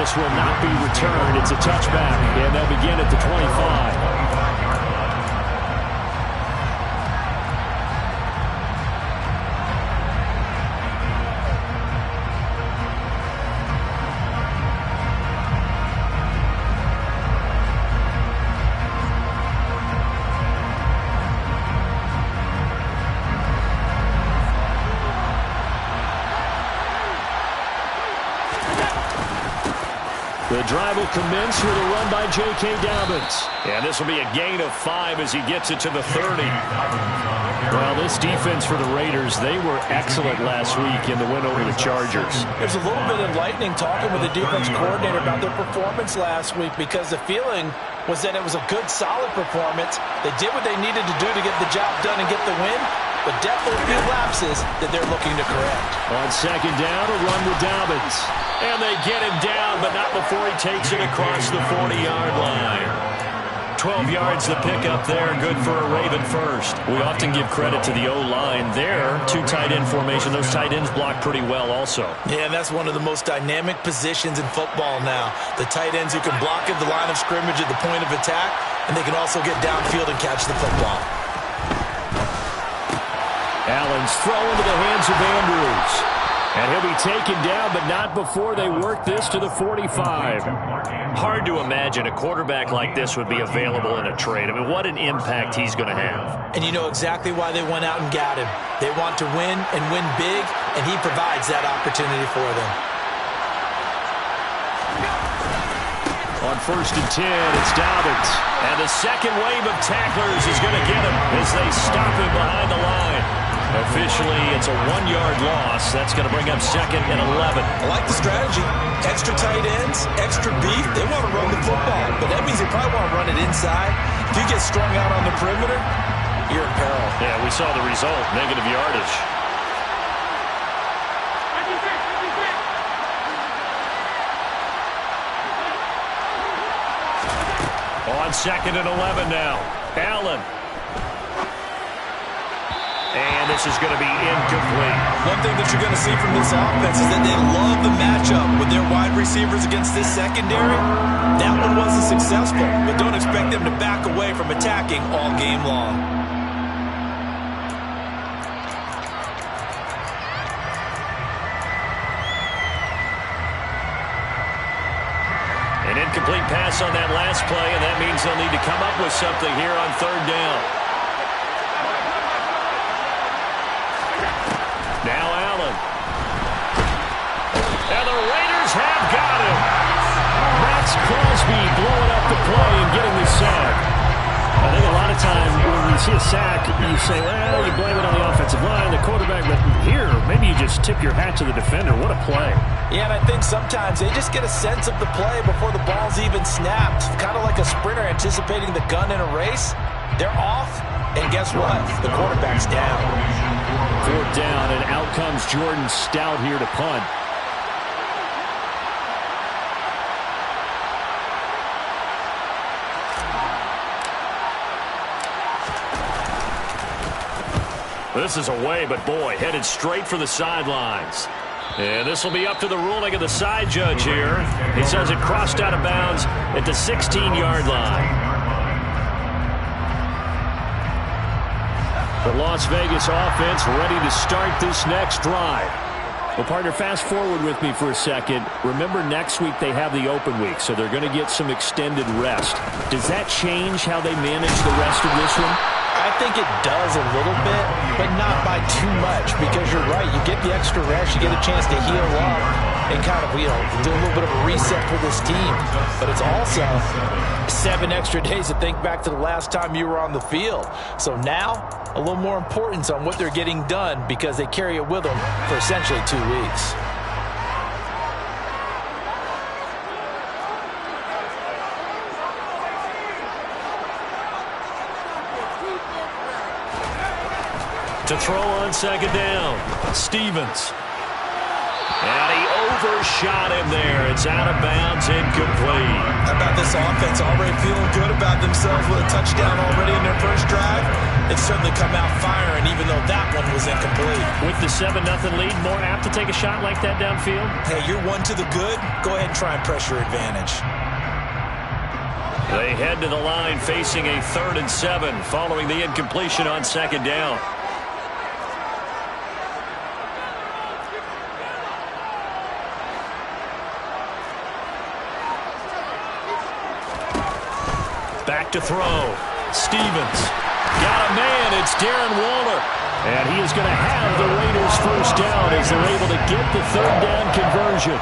this will not be returned. It's a touchback, and they'll begin at the 25. The drive will commence with a run by J.K. Dobbins. And this will be a gain of 5 as he gets it to the 30. Well, this defense for the Raiders, they were excellent last week in the win over the Chargers. There's a little bit enlightening talking with the defense coordinator about their performance last week, because the feeling was that it was a good, solid performance. They did what they needed to do to get the job done and get the win, but definitely a few lapses that they're looking to correct. On second down, a run with Dobbins. And they get him down, but not before he takes it across the 40-yard line. 12 yards to pick up there. Good for a Raven first. We often give credit to the O-line there. 2 tight end formation. Those tight ends block pretty well also. Yeah, and that's one of the most dynamic positions in football now. The tight ends who can block at the line of scrimmage at the point of attack, and they can also get downfield and catch the football. Allen's throw into the hands of Andrews. And he'll be taken down, but not before they work this to the 45. Hard to imagine a quarterback like this would be available in a trade. I mean, what an impact he's going to have. And you know exactly why they went out and got him. They want to win and win big, and he provides that opportunity for them. On 1st and 10, it's Dobbins. And the second wave of tacklers is going to get him as they stop him behind the line. Officially, it's a 1-yard loss. That's going to bring up 2nd and 11. I like the strategy. Extra tight ends, extra beef. They want to run the football, but that means they probably want to run it inside. If you get strung out on the perimeter, you're in peril. Yeah, we saw the result, negative yardage. On 2nd and 11 now. Allen. And this is going to be incomplete. One thing that you're going to see from this offense is that they love the matchup with their wide receivers against this secondary. That one wasn't successful, but don't expect them to back away from attacking all game long. An incomplete pass on that last play, and that means they'll need to come up with something here on 3rd down. Now Allen. And the Raiders have got him. Max Crosby blowing up the play and getting the sack. I think a lot of times when you see a sack, you say, well, you blame it on the offensive line, the quarterback, but here, maybe you just tip your hat to the defender. What a play. Yeah, and I think sometimes they just get a sense of the play before the ball's even snapped. Kind of like a sprinter anticipating the gun in a race. They're off, and guess what? The quarterback's down. 4th down, and out comes Jordan Stout here to punt. This is away, but boy, headed straight for the sidelines. And this will be up to the ruling of the side judge here. He says it crossed out of bounds at the 16-yard line. The Las Vegas offense ready to start this next drive. Well, partner, fast forward with me for a second. Remember, next week they have the open week, so they're going to get some extended rest. Does that change how they manage the rest of this one? I think it does a little bit, but not by too much, because you're right. You get the extra rest, you get a chance to heal up and kind of, do a little bit of a reset for this team. But it's also 7 extra days to think back to the last time you were on the field. So now, a little more importance on what they're getting done, because they carry it with them for essentially 2 weeks. To throw on 2nd down, Stevens. And he overshot him there. It's out of bounds, incomplete. How about this offense already feeling good about themselves with a touchdown already in their first drive? It's certainly come out firing, even though that one was incomplete. With the 7-0 lead, more apt to take a shot like that downfield? Hey, you're one to the good. Go ahead and try and press your advantage. They head to the line facing a 3rd and 7 following the incompletion on 2nd down. Back to throw. Stevens. Got a man. It's Darren Waller. And he is going to have the Raiders first down as they're able to get the 3rd down conversion.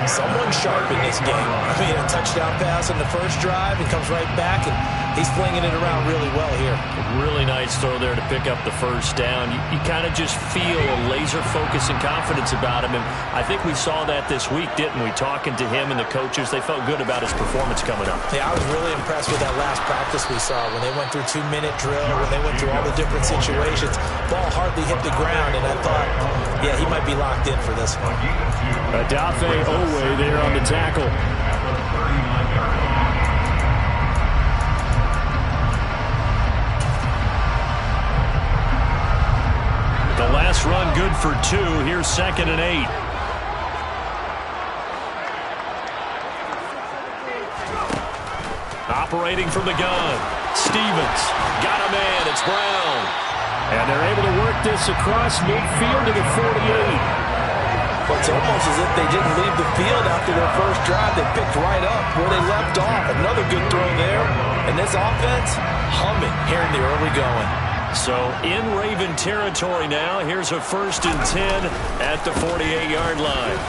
Someone sharp in this game. I mean, a touchdown pass on the first drive and comes right back, and he's flinging it around really well here. Really nice throw there to pick up the first down. You kind of just feel a laser focus and confidence about him, and I think we saw that this week, didn't we? Talking to him and the coaches, they felt good about his performance coming up. Yeah, I was really impressed with that last practice we saw when they went through 2-minute drill, when they went through all the different situations. Ball hardly hit the ground, and I thought, yeah, he might be locked in for this one. Odafe Oweh there on the tackle. The last run good for 2. Here's 2nd and 8. Operating from the gun. Stevens. Got a man. It's Brown. And they're able to work this across midfield to the 48. It's almost as if they didn't leave the field after their first drive. They picked right up where they left off. Another good throw there. And this offense, humming here in the early going. So in Raven territory now. Here's a 1st and 10 at the 48-yard line.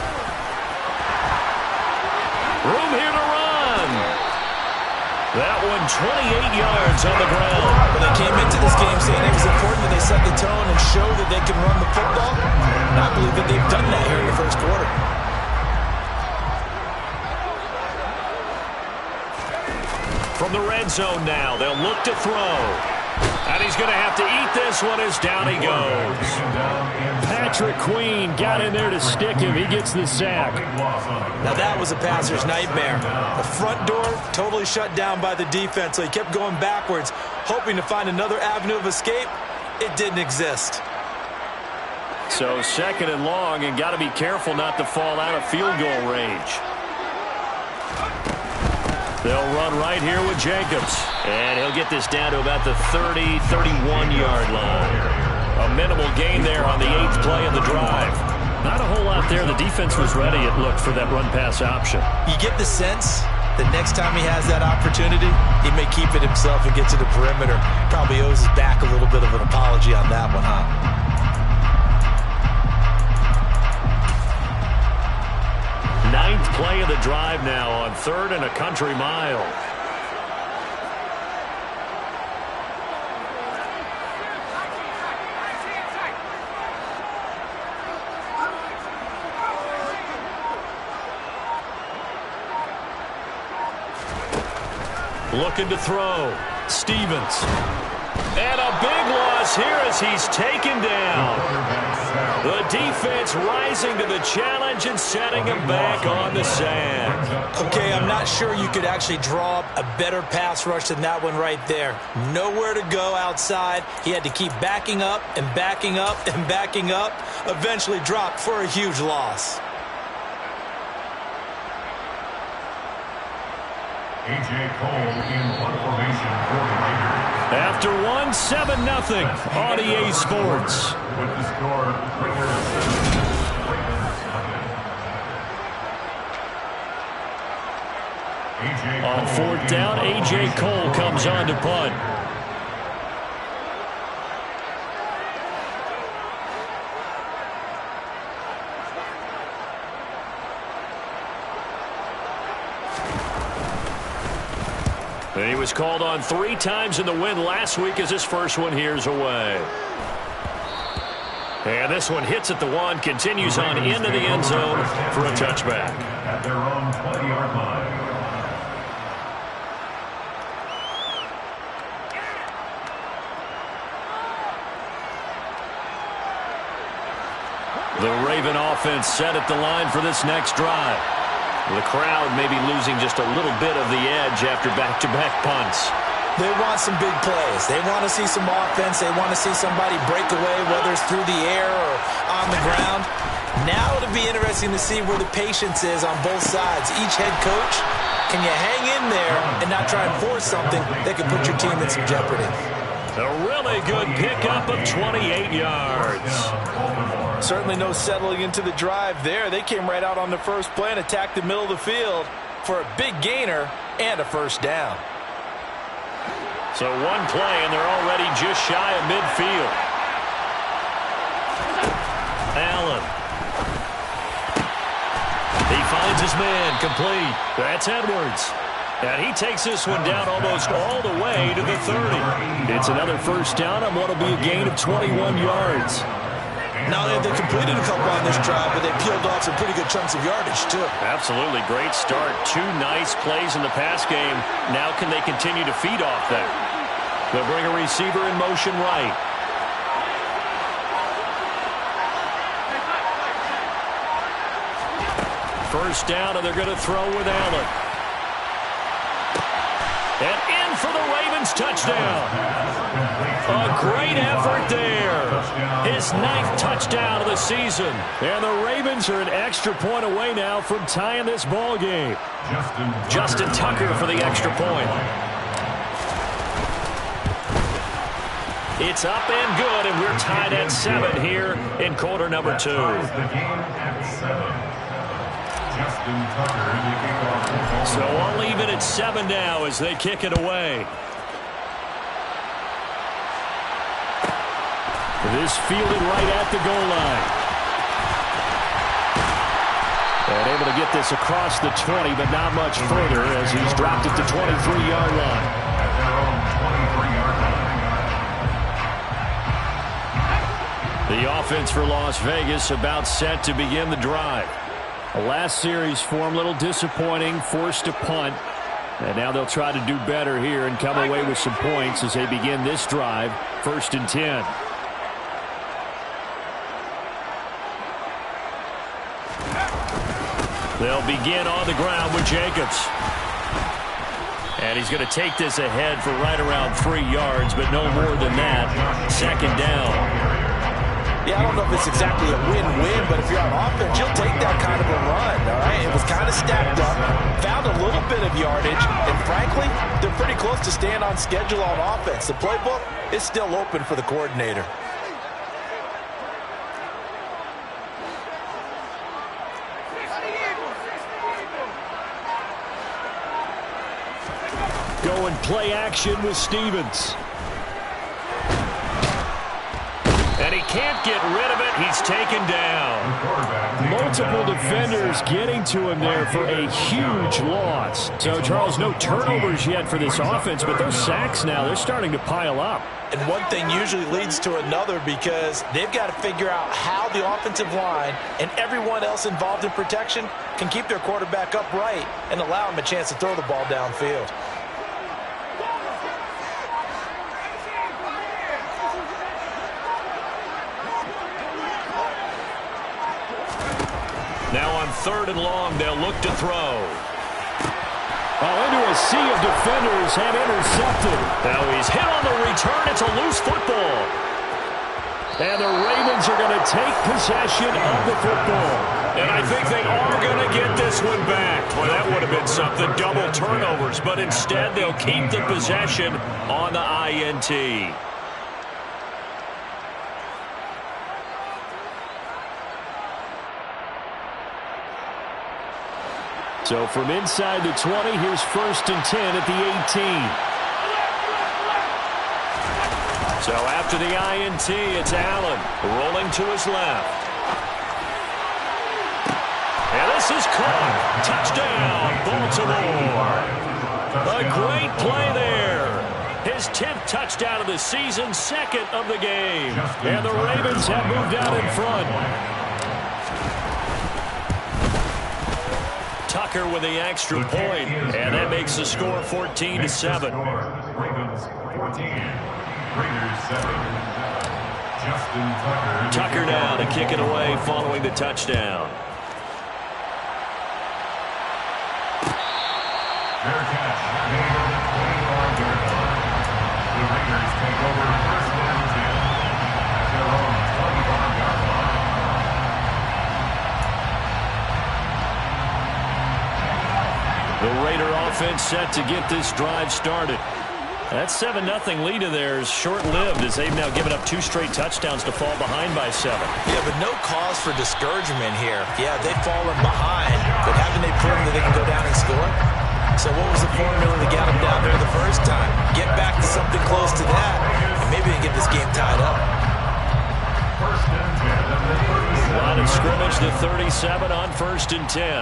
Room here to run. That one 28 yards on the ground. When they came into this game saying it was important that they set the tone and show that they can run the football, and I believe that they've done that here in the first quarter. From the red zone now, they'll look to throw. And he's going to have to eat this one as down he goes. Patrick Queen got in there to stick him. He gets the sack. Now that was a passer's nightmare. The front door totally shut down by the defense, so he kept going backwards, hoping to find another avenue of escape. It didn't exist. So 2nd and long, and got to be careful not to fall out of field goal range. They'll run right here with Jacobs. And he'll get this down to about the 30, 31-yard line. A minimal gain there on the 8th play of the drive. Not a whole lot there. The defense was ready, it looked, for that run-pass option. You get the sense that next time he has that opportunity, he may keep it himself and get to the perimeter. Probably owes his back a little bit of an apology on that one, huh? 9th play of the drive now on 3rd and a country mile. Looking to throw. Stevens. And a big loss here as he's taken down. The defense rising to the challenge and setting him back on the sack. Okay, I'm not sure you could actually draw up a better pass rush than that one right there. Nowhere to go outside. He had to keep backing up and backing up and backing up. Eventually dropped for a huge loss. A.J. Cole in one formation for the Raiders. After one, 7-0 on EA Sports. With the score, Raiders. On 4th down, A.J. Cole comes on to punt. He was called on 3 times in the win last week as his first one here's away. And this one hits at the 1, continues on into the end zone for a touchback. At their own 20-yard line. The Raven offense set at the line for this next drive. The crowd may be losing just a little bit of the edge after back-to-back punts. They want some big plays. They want to see some offense. They want to see somebody break away, whether it's through the air or on the ground. Now it'll be interesting to see where the patience is on both sides. Each head coach, can you hang in there and not try and force something that could put your team in some jeopardy? A really good pickup of 28 yards. Certainly no settling into the drive there. They came right out on the first play and attacked the middle of the field for a big gainer and a first down. So one play, and they're already just shy of midfield. Allen. He finds his man, complete. That's Edwards. And he takes this one down almost all the way to the 30. It's another first down on what will be a gain of 21 yards. Not only have they completed a couple on this drive, but they peeled off some pretty good chunks of yardage, too. Absolutely. Great start. Two nice plays in the pass game. Now can they continue to feed off that? They'll bring a receiver in motion right. First down, and they're going to throw with Allen. And in for the Ravens touchdown. A great effort there. His 9th touchdown of the season. And the Ravens are an extra point away now from tying this ball game. Justin Tucker for the extra point. It's up and good, and we're tied at 7 here in quarter number 2. So all even at 7 now as they kick it away. This fielded right at the goal line. And able to get this across the 20, but not much further as he's dropped it to 23-yard line. The offense for Las Vegas about set to begin the drive. The last series for him, a little disappointing, forced a punt. And now they'll try to do better here and come away with some points as they begin this drive, 1st and 10. They'll begin on the ground with Jacobs. And he's going to take this ahead for right around 3 yards, but no more than that. 2nd down. Yeah, I don't know if it's exactly a win-win, but if you're on offense, you'll take that kind of a run, all right? It was kind of stacked up, found a little bit of yardage, and frankly, they're pretty close to staying on schedule on offense. The playbook is still open for the coordinator. Going play action with Stevens. And he can't get rid of it. He's taken down. Multiple defenders getting to him there for a huge loss. So, Charles, no turnovers yet for this offense, but those sacks now, they're starting to pile up. And one thing usually leads to another because they've got to figure out how the offensive line and everyone else involved in protection can keep their quarterback upright and allow him a chance to throw the ball downfield. Now on 3rd and long, they'll look to throw. Into a sea of defenders and intercepted. Now he's hit on the return. It's a loose football. And the Ravens are going to take possession of the football. And I think they are going to get this one back. Well, that would have been something, double turnovers. But instead, they'll keep the possession on the INT. So from inside the 20, here's 1st and 10 at the 18. So after the INT, it's Allen rolling to his left. And this is caught. Touchdown, Baltimore. A great play there. His 10th touchdown of the season, 2nd of the game. And the Ravens have moved out in front. Tucker with the extra point, and that makes the score 14-7. Ravens 14, Raiders 7. Tucker now to kick it away following the touchdown. Fair catch. Made at the 25-yard line. The Raiders take over first and 10 at their own 25-yard line. The Raider offense set to get this drive started. That 7-0 lead of theirs short-lived as they've now given up 2 straight touchdowns to fall behind by 7. Yeah, but no cause for discouragement here. Yeah, they've fallen behind, but haven't they proven that they can go down and score? So what was the formula that got them down there the first time? Get back to something close to that, and maybe they can get this game tied up. First and 10. Line of scrimmage to 37 on 1st and 10.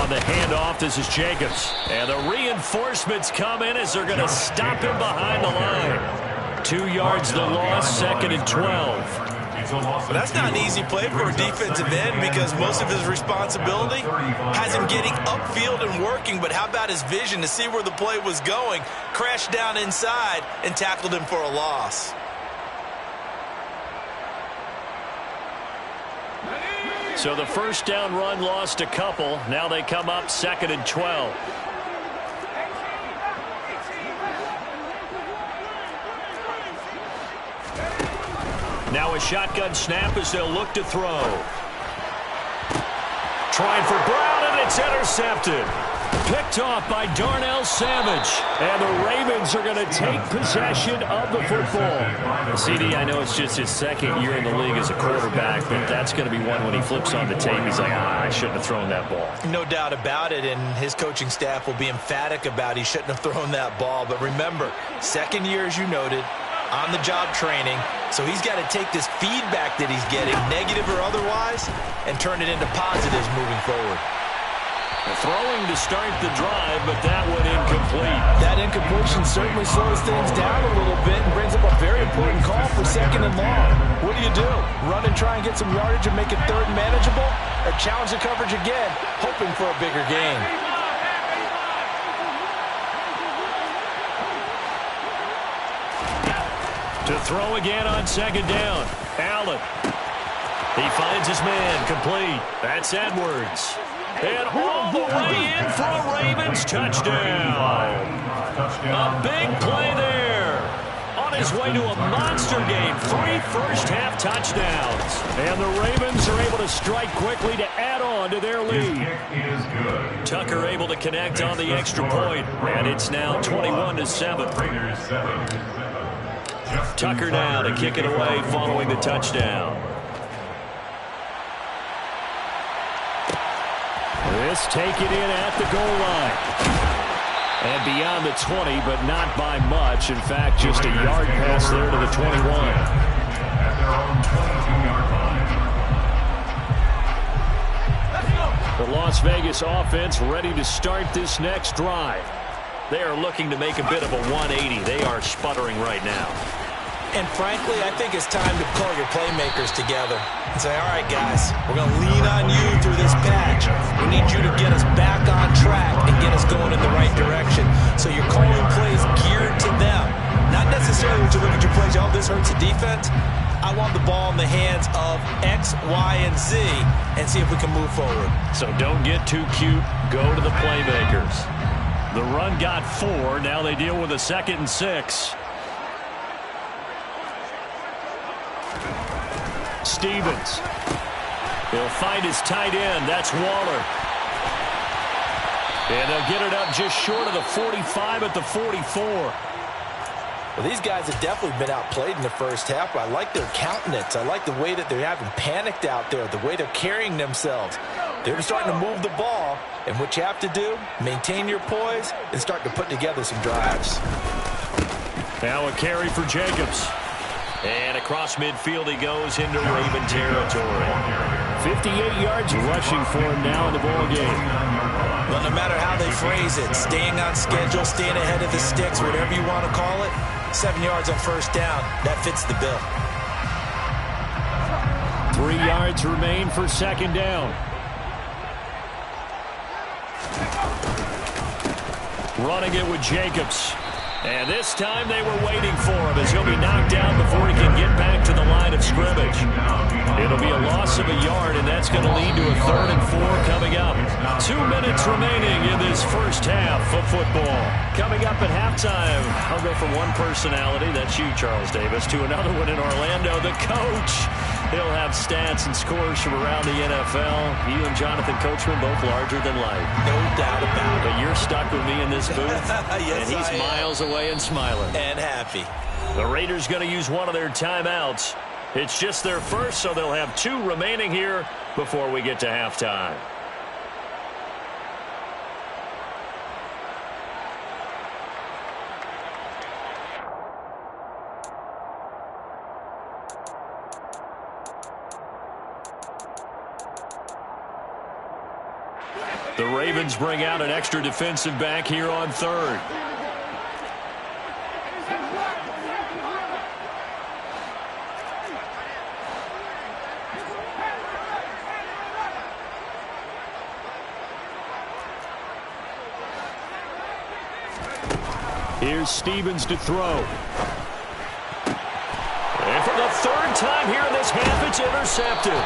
On the handoff, this is Jacobs. And the reinforcements come in as they're going to stop him behind the line. 2 yards the loss, 2nd and 12. But that's not an easy play for a defensive end because most of his responsibility has him getting upfield and working. But how about his vision to see where the play was going, crashed down inside, and tackled him for a loss. So the first down run lost a couple. Now they come up 2nd and 12. Now a shotgun snap as they'll look to throw. Trying for Brown, and it's intercepted. Picked off by Darnell Savage. And the Ravens are going to take possession of the football. CD, I know it's just his 2nd year in the league as a quarterback, but that's going to be one when he flips on the tape. He's like, I shouldn't have thrown that ball. No doubt about it, and his coaching staff will be emphatic about he shouldn't have thrown that ball. But remember, 2nd year, as you noted, on-the-job training. So he's got to take this feedback that he's getting, negative or otherwise, and turn it into positives moving forward. Throwing to start the drive, but that one incomplete. That incompletion certainly slows things down a little bit and brings up a very important call for 2nd and long. What do? Run and try and get some yardage and make it 3rd and manageable? Or challenge the coverage again, hoping for a bigger gain? To throw again on 2nd down. Allen. He finds his man complete. That's Edwards. And all the way in for a Ravens touchdown. A big play there. On his way to a monster game. 3 first-half touchdowns. And the Ravens are able to strike quickly to add on to their lead. Tucker able to connect on the extra point. And it's now 21-7. Tucker now to kick it away following the touchdown. This take it in at the goal line. And beyond the 20, but not by much. In fact, just a yard pass there to the 21. At their own 22-yard line. The Las Vegas offense ready to start this next drive. They are looking to make a bit of a 180. They are sputtering right now. And frankly, I think it's time to call your playmakers together and say, all right, guys, we're going to lean on you through this patch. We need you to get us back on track and get us going in the right direction. So you're calling plays geared to them. Not necessarily when you look at your plays, oh, this hurts the defense. I want the ball in the hands of X, Y, and Z and see if we can move forward. So don't get too cute. Go to the playmakers. The run got 4. Now they deal with a 2nd and 6. Stevens. He'll find his tight end. That's Waller. And they'll get it up just short of the 45 at the 44. Well, these guys have definitely been outplayed in the first half, but I like their countenance. I like the way that they're having panicked out there, the way they're carrying themselves. They're starting to move the ball, and what you have to do, maintain your poise and start to put together some drives. Now a carry for Jacobs. And across midfield he goes into Raven territory. 58 yards rushing for him now in the ball game. Well, no matter how they phrase it, staying on schedule, staying ahead of the sticks, whatever you want to call it, 7 yards on first down, that fits the bill. 3 yards remain for 2nd down. Running it with Jacobs. And this time they were waiting for him as he'll be knocked down before he can get back to the line of scrimmage. It'll be a loss of a yard, and that's going to lead to a 3rd and 4 coming up. 2 minutes remaining in this first half of football. Coming up at halftime, I'll go from one personality, that's you, Charles Davis, to another one in Orlando, the coach. He'll have stats and scores from around the NFL. You and Jonathan Coachman both larger than life. No doubt about it. But you're stuck with me in this booth, yes, and he's miles away and smiling. And happy. The Raiders going to use one of their timeouts. It's just their first, so they'll have 2 remaining here before we get to halftime. The Ravens bring out an extra defensive back here on 3rd. Here's Stevens to throw. And for the 3rd time here in this half, it's intercepted.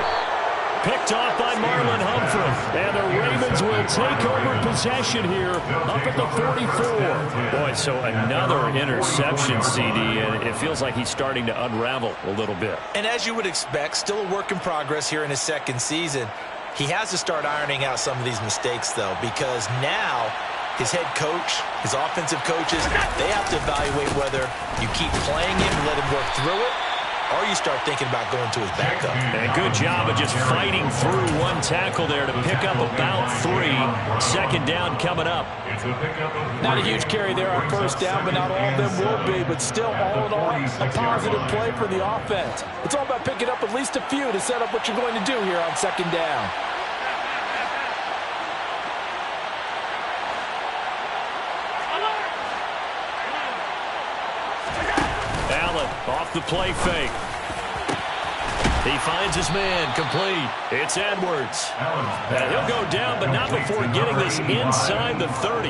Picked off by Marlon Humphrey. And the Ravens will take over possession here up at the 44. Boy, so another interception, CD, and it feels like he's starting to unravel a little bit. And as you would expect, still a work in progress here in his 2nd season. He has to start ironing out some of these mistakes, though, because now his head coach, his offensive coaches, they have to evaluate whether you keep playing him, let him work through it, or you start thinking about going to his backup. And good job of just fighting through one tackle there to pick up about 3. 2nd down coming up. Not a huge carry there on 1st down, but not all of them will be. But still, all in all, a positive play for the offense. It's all about picking up at least a few to set up what you're going to do here on 2nd down. Off the play fake. He finds his man, complete. It's Edwards. And he'll go down, but not before getting this inside the 30.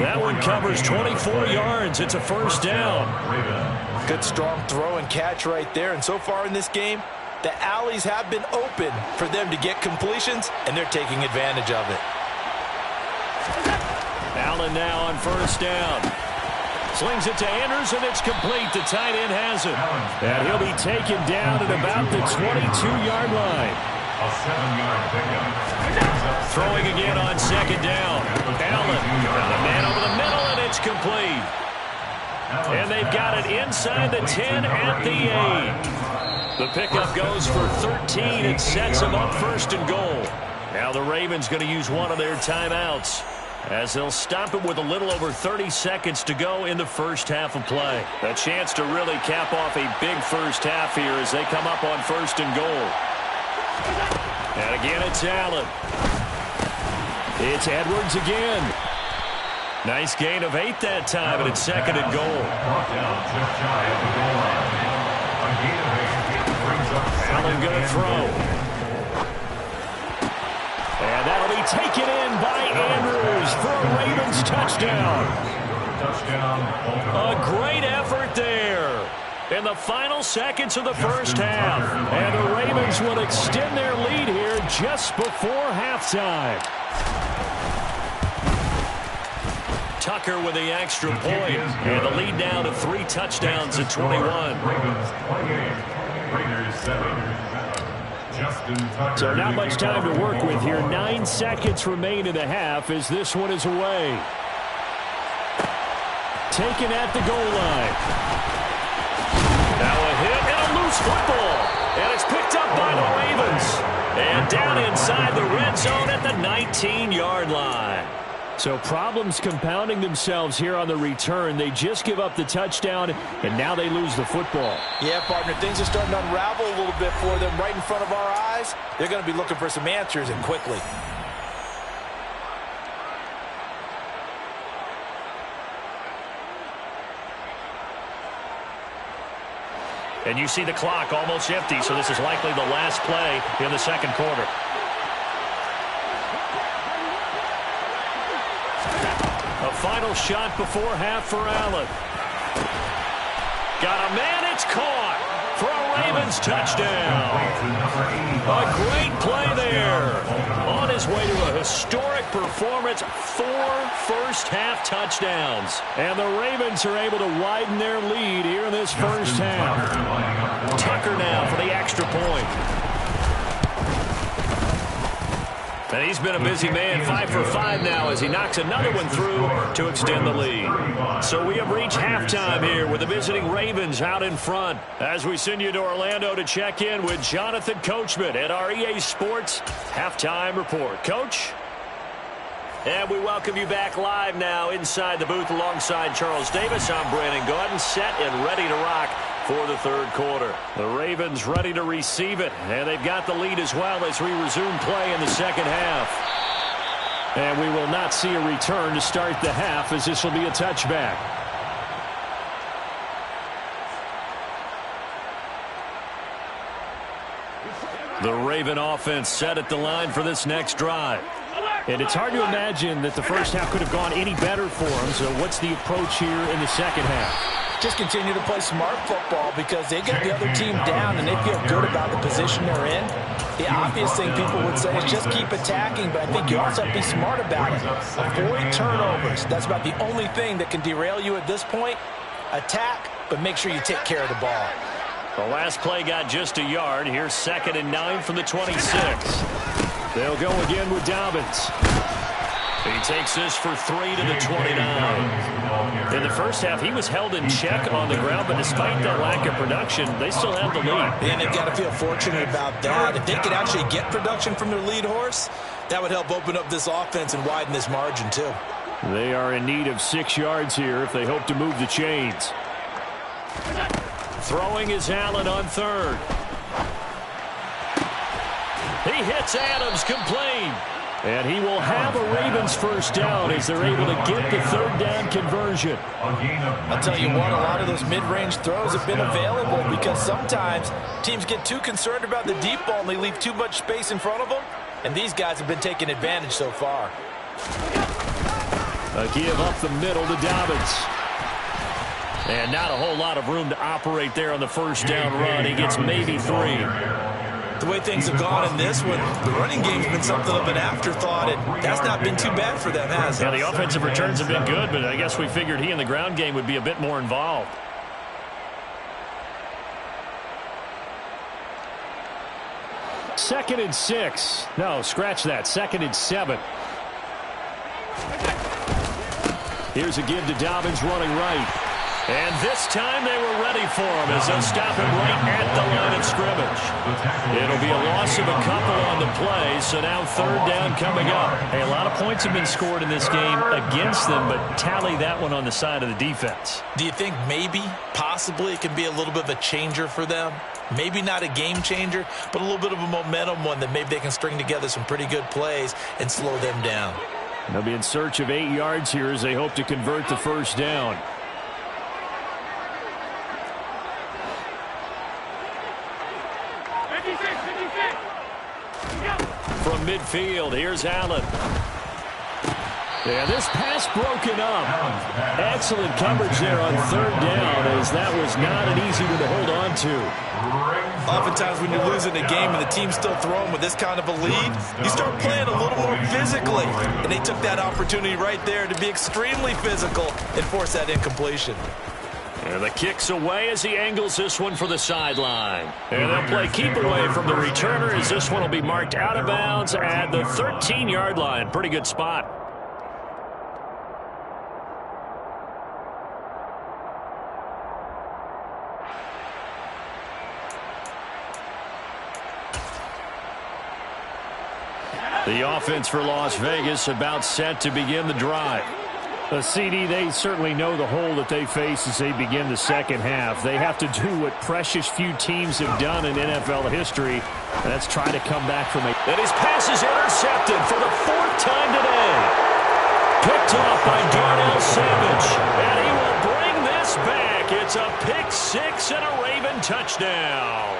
That one covers 24 yards. It's a 1st down. Good strong throw and catch right there. And so far in this game, the alleys have been open for them to get completions, and they're taking advantage of it. Allen now on 1st down. Slings it to Andrews, and it's complete. The tight end has it. And he'll be taken down at about the 22-yard line. A 7-yard pickup. Throwing again on 2nd down. Allen, the man over the middle, and it's complete. And they've got it inside the 10 at the 8. The pickup goes for 13 and sets them up 1st and goal. Now the Ravens going to use one of their timeouts, as they'll stop it with a little over 30 seconds to go in the first half of play. A chance to really cap off a big first half here as they come up on 1st and goal. And again, it's Allen. It's Edwards again. Nice gain of 8 that time, and it's 2nd and goal. Allen going to throw. And that'll be taken in by Andrews for a Ravens touchdown. A great effort there in the final seconds of the first half. And the Ravens will extend their lead here just before halftime. Tucker with the extra point. And the lead now to 3 touchdowns at 21. Ravens 28, Raiders 7. So not much time to work with here. 9 seconds remain in the half as this one is away. Taken at the goal line. Now a hit and a loose football. And it's picked up by the Ravens. And down inside the red zone at the 19-yard line. So problems compounding themselves here on the return. They just give up the touchdown, and now they lose the football. Yeah, partner, things are starting to unravel a little bit for them right in front of our eyes. They're going to be looking for some answers, and quickly. And you see the clock almost empty, so this is likely the last play in the 2nd quarter. A final shot before half for Allen. Got a man, it's caught for a Ravens touchdown. A great play there. On his way to a historic performance, 4 first-half touchdowns. And the Ravens are able to widen their lead here in this first half. Tucker now for the extra point. And he's been a busy man, 5 for 5 now as he knocks another one through to extend the lead. So we have reached halftime here with the visiting Ravens out in front. As we send you to Orlando to check in with Jonathan Coachman at our EA Sports Halftime Report. Coach? And we welcome you back live now inside the booth alongside Charles Davis. I'm Brandon Gaudin, set and ready to rock for the third quarter. The Ravens ready to receive it, and they've got the lead as well as we resume play in the second half. And we will not see a return to start the half as this will be a touchback. The Raven offense set at the line for this next drive. And it's hard to imagine that the first half could have gone any better for them. So what's the approach here in the second half? Just continue to play smart football because they get the other team down and they feel good about the position they're in. The obvious thing people would say is just keep attacking, but I think you also have to be smart about it. Avoid turnovers. That's about the only thing that can derail you at this point. Attack, but make sure you take care of the ball. The last play got just a yard. Here's 2nd and 9 from the 26. They'll go again with Dobbins. He takes this for 3 to the 29. In the first half, he was held in check on the ground, but despite that lack of production, they still have the lead. And they've got to feel fortunate about that. If they could actually get production from their lead horse, that would help open up this offense and widen this margin too. They are in need of 6 yards here if they hope to move the chains. Throwing is Allen on 3rd. He hits Adams, complete. And he will have a Ravens first down as they're able to get the 3rd down conversion. I'll tell you what, a lot of those mid-range throws have been available because sometimes teams get too concerned about the deep ball and they leave too much space in front of them. And these guys have been taking advantage so far. A give up the middle to Dobbins. And not a whole lot of room to operate there on the first down run. He gets maybe 3. The way things have gone in this one, the running game's been something of an afterthought, and that's not been too bad for them, has it? Yeah, the offensive returns have been good, but I guess we figured he in the ground game would be a bit more involved. Second and 6. No, scratch that. 2nd and 7. Here's a give to Dobbins running right. And this time they were ready for him as they'll stop him right at the line of scrimmage. It'll be a loss of a couple on the play, so now 3rd down coming up. Hey, a lot of points have been scored in this game against them, but tally that one on the side of the defense. Do you think maybe, possibly, it can be a little bit of a changer for them? Maybe not a game changer, but a little bit of a momentum one that maybe they can string together some pretty good plays and slow them down. They'll be in search of 8 yards here as they hope to convert the first down. From midfield, here's Allen. Yeah, this pass broken up. Excellent coverage there on 3rd down as that was not an easy one to hold on to. Oftentimes when you're losing a game and the team's still throwing with this kind of a lead, you start playing a little more physically. And they took that opportunity right there to be extremely physical and force that incompletion. And the kick's away as he angles this one for the sideline. And they'll play keep away from the returner as this one will be marked out of bounds at the 13-yard line. Pretty good spot. The offense for Las Vegas about set to begin the drive. CD, they certainly know the hole that they face as they begin the second half. They have to do what precious few teams have done in NFL history, and that's try to come back from a... And his pass is intercepted for the 4th time today. Picked off by Darnell Savage, and he will bring this back. It's a pick 6 and a Raven touchdown.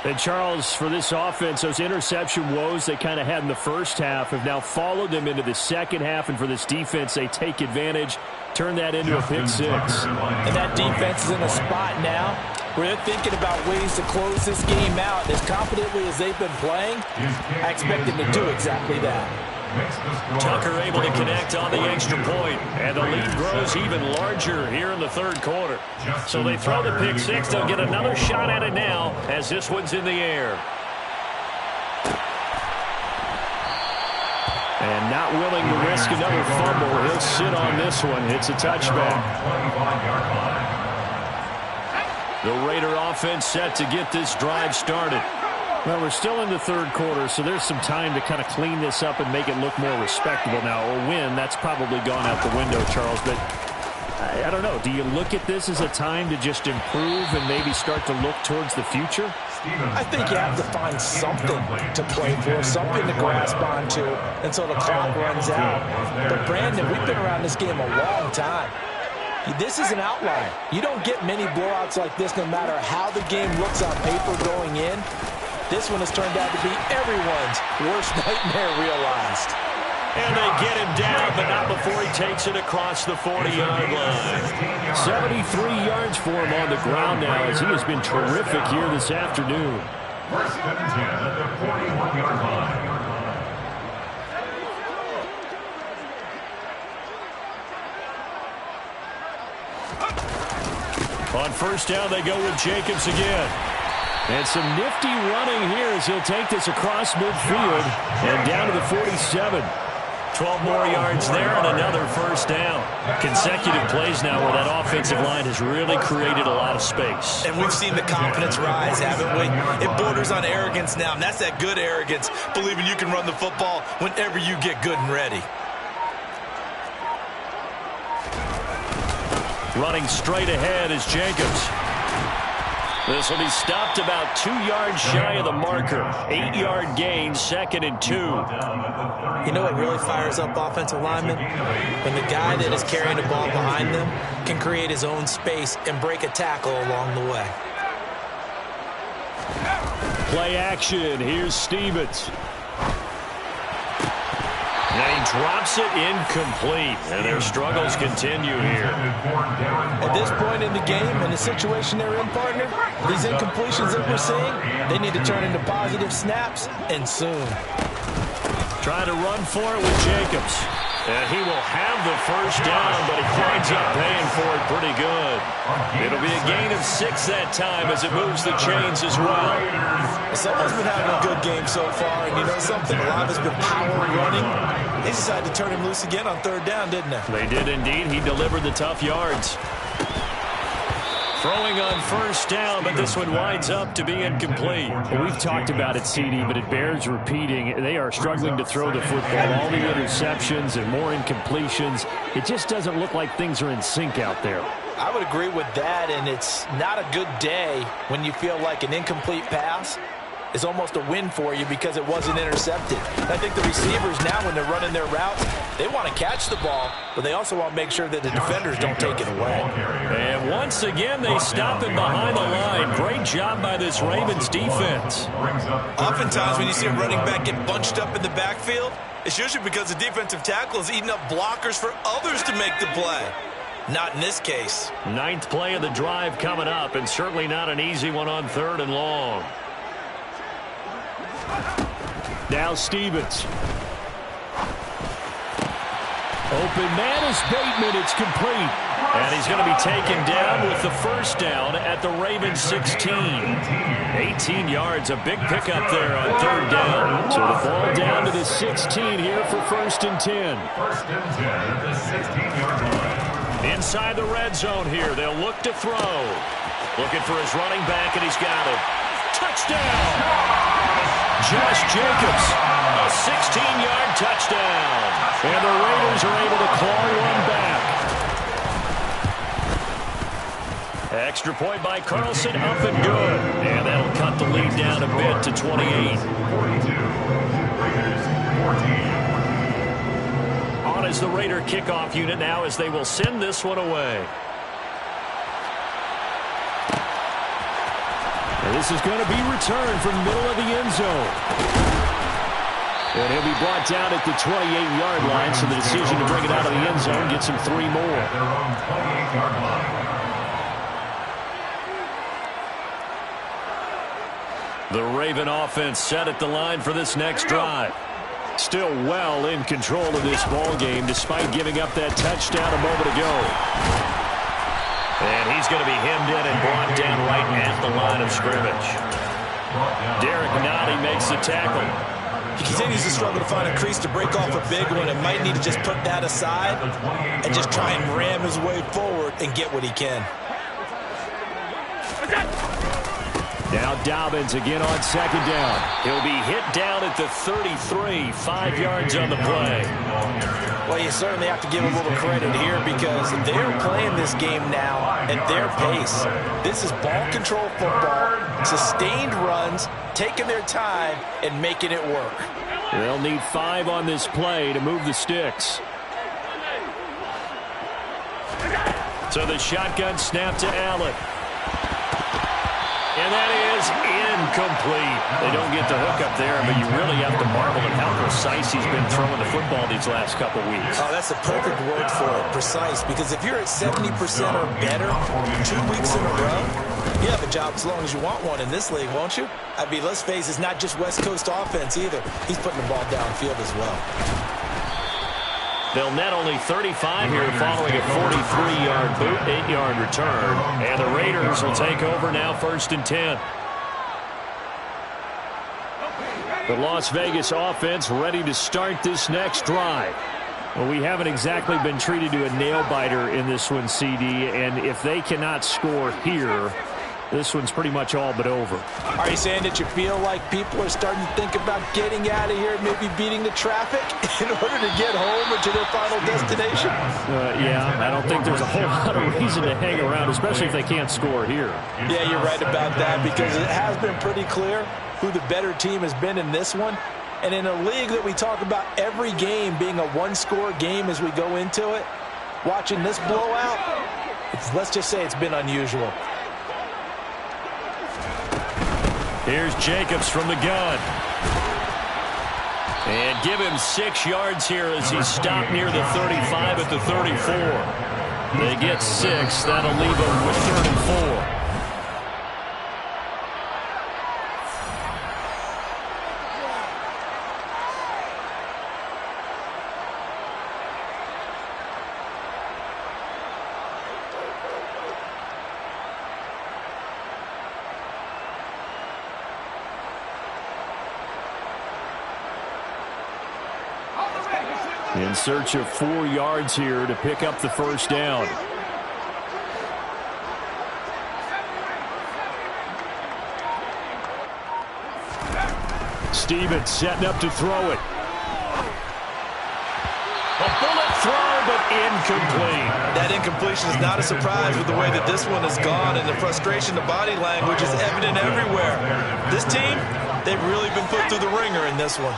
And Charles, for this offense, those interception woes they kind of had in the first half have now followed them into the second half. And for this defense, they take advantage, turn that into a pick six. And that defense is in a spot now where they're thinking about ways to close this game out. As confidently as they've been playing, I expect them to do exactly that. Tucker able to connect on the extra point, and the lead grows even larger here in the third quarter. So they throw the pick six. They'll get another shot at it now as this one's in the air. And not willing to risk another fumble. He'll sit on this one. It's a touchback. The Raider offense set to get this drive started. Well, we're still in the third quarter, so there's some time to kind of clean this up and make it look more respectable now. A win, that's probably gone out the window, Charles. But I don't know. Do you look at this as a time to just improve and maybe start to look towards the future? I think you have to find something to play for, something to grasp onto until the clock runs out. But, Brandon, we've been around this game a long time. This is an outlier. You don't get many blowouts like this no matter how the game looks on paper going in. This one has turned out to be everyone's worst nightmare realized. And they get him down, but not before he takes it across the 40-yard line. 73 yards for him on the ground now as he has been terrific here this afternoon. First and 10 at the 41-yard line. On first down, they go with Jacobs again. And some nifty running here as he'll take this across midfield and down to the 47. 12 more yards there and another first down. Consecutive plays now where that offensive line has really created a lot of space. And we've seen the confidence rise, haven't we? It borders on arrogance now, and that's that good arrogance, believing you can run the football whenever you get good and ready. Running straight ahead is Jacobs. This will be stopped about 2 yards shy of the marker. 8-yard gain, 2nd and 2. You know what really fires up offensive linemen? When the guy that is carrying the ball behind them can create his own space and break a tackle along the way. Play action. Here's Stevens. And he drops it incomplete. And their struggles continue here. At this point in the game, in the situation they're in, partner, these incompletions that we're seeing, they need to turn into positive snaps, and soon. Trying to run for it with Jacobs. And he will have the first down, but he winds up paying for it pretty good. It'll be a gain of 6 that time as it moves the chains as well. Someone's been having a good game so far, and you know something? A lot has been power running. They decided to turn him loose again on third down, didn't they? They did indeed. He delivered the tough yards. Throwing on first down, but this one winds up to be incomplete. Well, we've talked about it, CD, but it bears repeating. They are struggling to throw the football. All the interceptions and more incompletions. It just doesn't look like things are in sync out there. I would agree with that, and it's not a good day when you feel like an incomplete pass is almost a win for you because it wasn't intercepted. I think the receivers now, when they're running their routes, they want to catch the ball, but they also want to make sure that the defenders don't take it away. And once again, they stop it behind the line. Great job by this Ravens defense. Oftentimes, when you see a running back get bunched up in the backfield, it's usually because the defensive tackle is eating up blockers for others to make the play. Not in this case. 9th play of the drive coming up, and certainly not an easy one on 3rd and long. Now Stevens. Open man is Bateman. It's complete. And he's going to be taken down with the first down at the Ravens 16. 18 yards, a big pickup there on 3rd down. So the ball down to the 16 here for 1st and 10. 1st and 10 at the 16-yard line. Inside the red zone here, they'll look to throw. Looking for his running back, and he's got it. Touchdown! Josh Jacobs, a 16-yard touchdown. And the Raiders are able to claw one back. Extra point by Carlson, up and good. And that'll cut the lead down a bit to 28. 42, Raiders 14. On is the Raider kickoff unit now as they will send this one away. This is going to be returned from the middle of the end zone. And he'll be brought down at the 28-yard line, so the decision to bring it out of the end zone gets him 3 more. At their own 28-yard line. The Raven offense set at the line for this next drive. Still well in control of this ball game despite giving up that touchdown a moment ago. And he's going to be hemmed in and brought down right at the line of scrimmage. Derek Nottie makes the tackle. He continues to struggle to find a crease to break off a big one and might need to just put that aside and just try and ram his way forward and get what he can. Now Dobbins again on second down. He'll be hit down at the 33, 5 yards on the play. Well, you certainly have to give a little credit here because they're playing this game now at their pace. This is ball control football, sustained runs, taking their time and making it work. They'll need 5 on this play to move the sticks. So the shotgun snap to Allen. And that is incomplete. They don't get the hook up there, but you really have to marvel at how precise he's been throwing the football these last couple weeks. Oh, that's the perfect word for it, precise, because if you're at 70% or better 2 weeks in a row, you have a job as long as you want one in this league, won't you? I mean, let's face it, it's not just West Coast offense either. He's putting the ball downfield as well. They'll net only 35 here following a 43-yard boot, 8-yard return. And the Raiders will take over now 1st and 10. The Las Vegas offense ready to start this next drive. Well, we haven't exactly been treated to a nail-biter in this one, CD, and if they cannot score here, this one's pretty much all but over. Are you saying that you feel like people are starting to think about getting out of here, maybe beating the traffic in order to get home or to their final destination? Yeah, I don't think there's a whole lot of reason to hang around, especially if they can't score here. Yeah, you're right about that because it has been pretty clear who the better team has been in this one. And in a league that we talk about every game being a one-score game as we go into it, watching this blowout, let's just say it's been unusual. Here's Jacobs from the gun. And give him 6 yards here as he's stopped near the 35 at the 34. They get 6. That'll leave them with 3rd and 4. In search of 4 yards here to pick up the 1st down. Stevens setting up to throw it. A bullet throw, but incomplete. That incompletion is not a surprise with the way that this one has gone, and the frustration, the body language is evident everywhere. This team, they've really been put through the ringer in this one.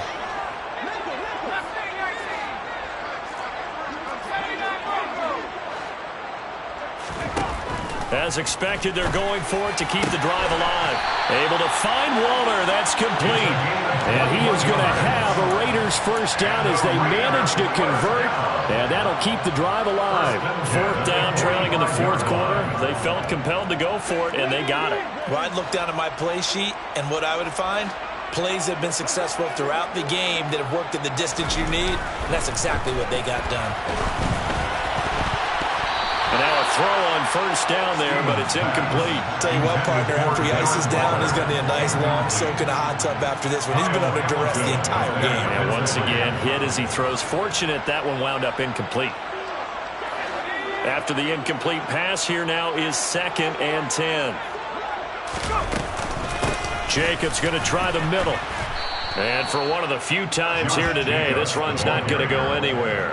As expected, they're going for it to keep the drive alive. Able to find Waller. That's complete. And he is going to have a Raiders 1st down as they manage to convert. And that'll keep the drive alive. 4th down, trailing in the 4th quarter. They felt compelled to go for it, and they got it. Well, I'd look down at my play sheet, and what I would find, plays have been successful throughout the game that have worked at the distance you need, and that's exactly what they got done. And now a throw on 1st down there, but it's incomplete. Tell you what, partner, after he ices down, he's going to need a nice long soak in a hot tub after this one. He's been under duress the entire game. And once again, hit as he throws. Fortunate that one wound up incomplete. After the incomplete pass, here now is 2nd and 10. Jacobs going to try the middle. And for one of the few times here today, this run's not going to go anywhere.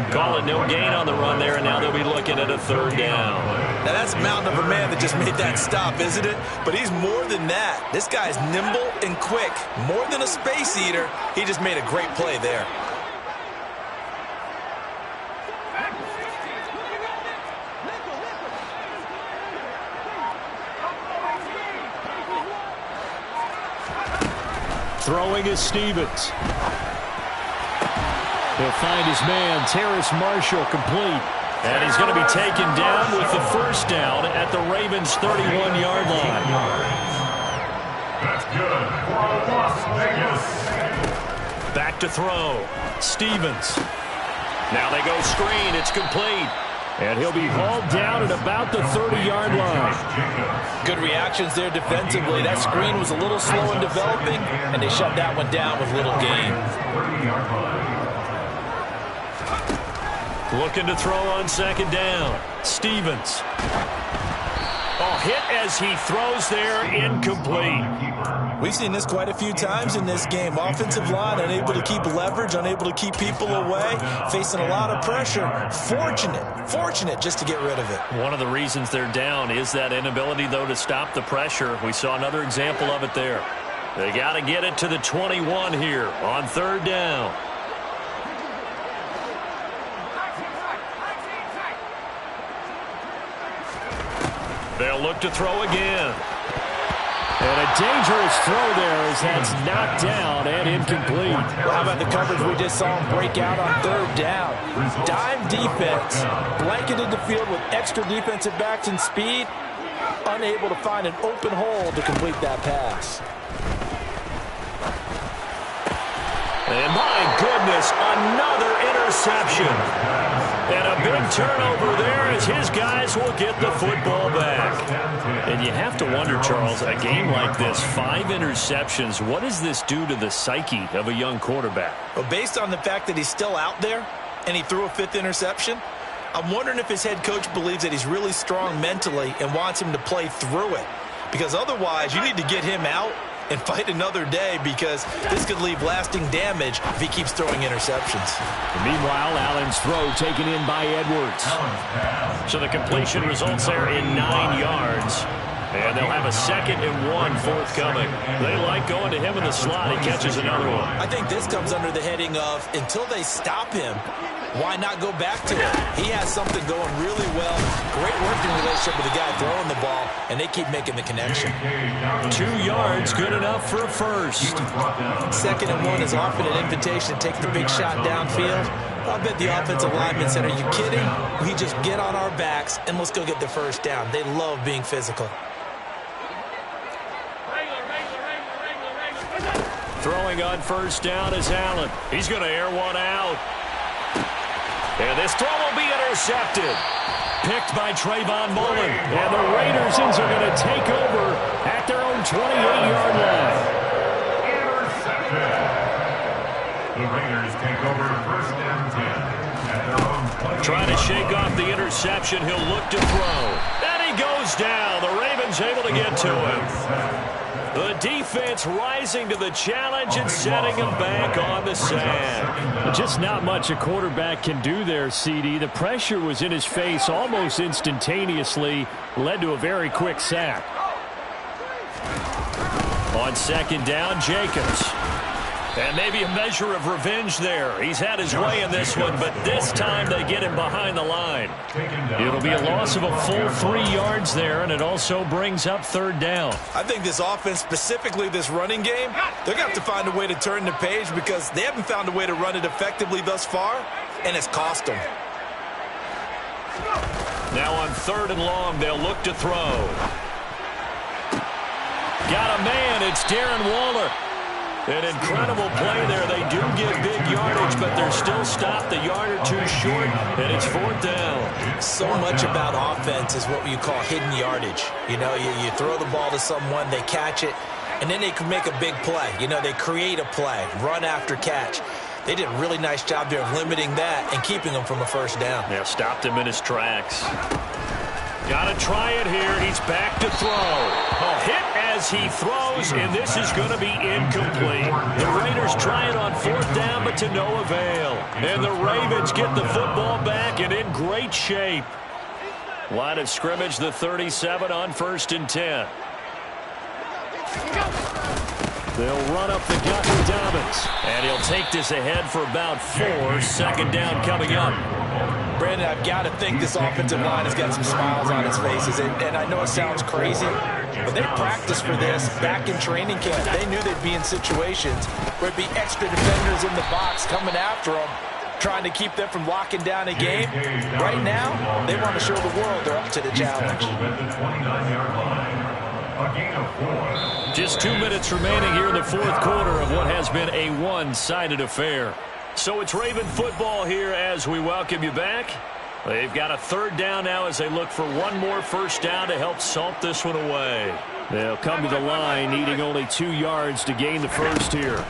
Call it no gain on the run there, and now they'll be looking at a 3rd down. Now that's a mountain of a man that just made that stop, isn't it? But he's more than that. This guy's nimble and quick. More than a space eater, he just made a great play there. Throwing is Stevens. He'll find his man, Terrace Marshall, complete. And he's going to be taken down with the first down at the Ravens' 31-yard line. That's good for Las Vegas. Back to throw. Stevens. Now they go screen. It's complete. And he'll be hauled down at about the 30-yard line. Good reactions there defensively. That screen was a little slow in developing, and they shut that one down with little gain. Looking to throw on second down. Stevens. Oh, hit as he throws there, incomplete. We've seen this quite a few times in this game. Offensive line unable to keep leverage, unable to keep people away, facing a lot of pressure. Fortunate just to get rid of it. One of the reasons they're down is that inability, though, to stop the pressure. We saw another example of it there. They got to get it to the 21 here on third down. They'll look to throw again. And a dangerous throw there as that's knocked down and incomplete. Well, how about the coverage we just saw him break out on third down? Dime defense, blanketed the field with extra defensive backs and speed, unable to find an open hole to complete that pass. And my goodness, another interception. And a big turnover there as his guys will get the football back. And you have to wonder, Charles, a game like this, 5 interceptions, what does this do to the psyche of a young quarterback? Well, based on the fact that he's still out there and he threw a 5th interception, I'm wondering if his head coach believes that he's really strong mentally and wants him to play through it. Because otherwise, you need to get him out and fight another day, because this could leave lasting damage if he keeps throwing interceptions. Meanwhile, Allen's throw taken in by Edwards. So the completion results there in 9 yards. And they'll have a 2nd and 1 forthcoming. They like going to him in the slot. He catches another one. I think this comes under the heading of, until they stop him, why not go back to it? He has something going really well. Great working relationship with the guy throwing the ball, and they keep making the connection. 2 yards, good enough for a first. 2nd and 1 is often an invitation to take the big shot downfield. I bet the offensive lineman said, are you kidding? We just get on our backs and let's go get the first down. They love being physical. Throwing on first down is Allen. He's going to air one out. And this throw will be intercepted. Picked by Trayvon Mullen. And the Raiders are going to take over at their own 28-yard line. Intercepted. The Raiders take over 1st and 10 at their own 28. Trying to shake off the interception. He'll look to throw. And he goes down. The Ravens able to get to him. The defense rising to the challenge and setting him back on the sack. Just not much a quarterback can do there, CD. The pressure was in his face almost instantaneously, led to a very quick sack. On 2nd down, Jacobs. And maybe a measure of revenge there. He's had his way in this one, but this time they get him behind the line. It'll be a loss of a full 3 yards there, and it also brings up 3rd down. I think this offense, specifically this running game, they're going to have to find a way to turn the page, because they haven't found a way to run it effectively thus far, and it's cost them. Now on 3rd and long, they'll look to throw. Got a man. It's Darren Waller. An incredible play there. They do get big yardage, but they're still stopped a yard or 2 short, and it's 4th down. So much about offense is what you call hidden yardage. You know, you throw the ball to someone, they catch it, and then they can make a big play. You know, they create a play, run after catch. They did a really nice job there of limiting that and keeping them from a first down. Yeah, stopped him in his tracks. Got to try it here. He's back to throw. A hit as he throws, and this is going to be incomplete. The Raiders try it on 4th down, but to no avail. And the Ravens get the football back and in great shape. Line of scrimmage, the 37 on 1st and 10. They'll run up the gut with Dobbins. And he'll take this ahead for about 4. 2nd down coming up. Brandon, I've got to think this offensive line has got some smiles on its faces. And I know it sounds crazy, But they practiced for this back in training camp. They knew they'd be in situations where it'd be extra defenders in the box coming after them, trying to keep them from locking down a game. Right now, they want to show the world they're up to the challenge. Just 2 minutes remaining here in the fourth quarter of what has been a one-sided affair. So it's Raven football here as we welcome you back. They've got a third down now as they look for one more first down to help salt this one away. They'll come to the line needing only 2 yards to gain the first here.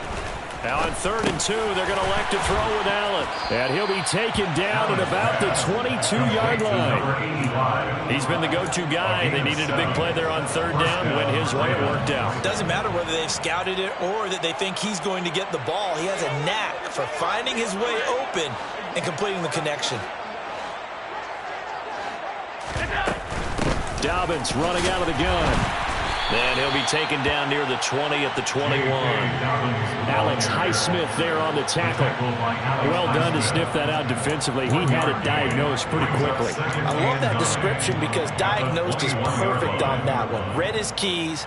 Now on 3rd and 2, they're going to elect to throw with Allen. And he'll be taken down at about the 22-yard line. He's been the go-to guy. They needed a big play there on 3rd down. Went his way. It worked out. It doesn't matter whether they've scouted it or that they think he's going to get the ball. He has a knack for finding his way open and completing the connection. Dobbins running out of the gun. And he'll be taken down near the 20 at the 21. Alex Highsmith there on the tackle. Well done to sniff that out defensively. He had it diagnosed pretty quickly. I love that description because diagnosed is perfect on that one. Read his keys,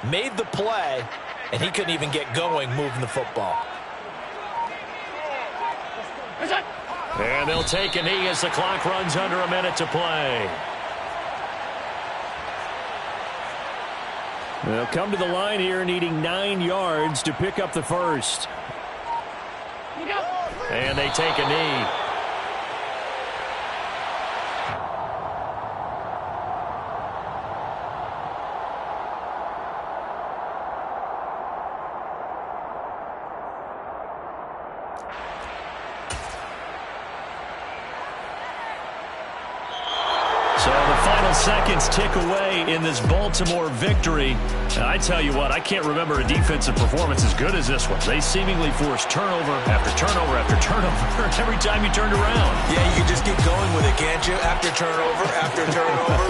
made the play, and he couldn't even get going moving the football. And they'll take a knee as the clock runs under a minute to play. They'll come to the line here needing 9 yards to pick up the first. And they take a knee. So the final seconds tick away in this Baltimore victory. And I tell you what, I can't remember a defensive performance as good as this one. They seemingly forced turnover after turnover after turnover every time you turned around. Yeah, you can just keep going with it, can't you? After turnover, after turnover.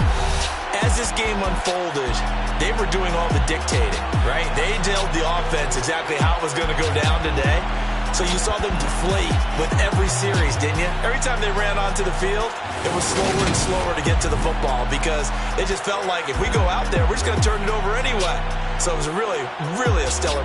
As this game unfolded, they were doing all the dictating, right? They told the offense exactly how it was going to go down today. So you saw them deflate with every series, didn't you? Every time they ran onto the field, it was slower and slower to get to the football because they just felt like if we go out there, we're just going to turn it over anyway. So it was really, really a stellar performance.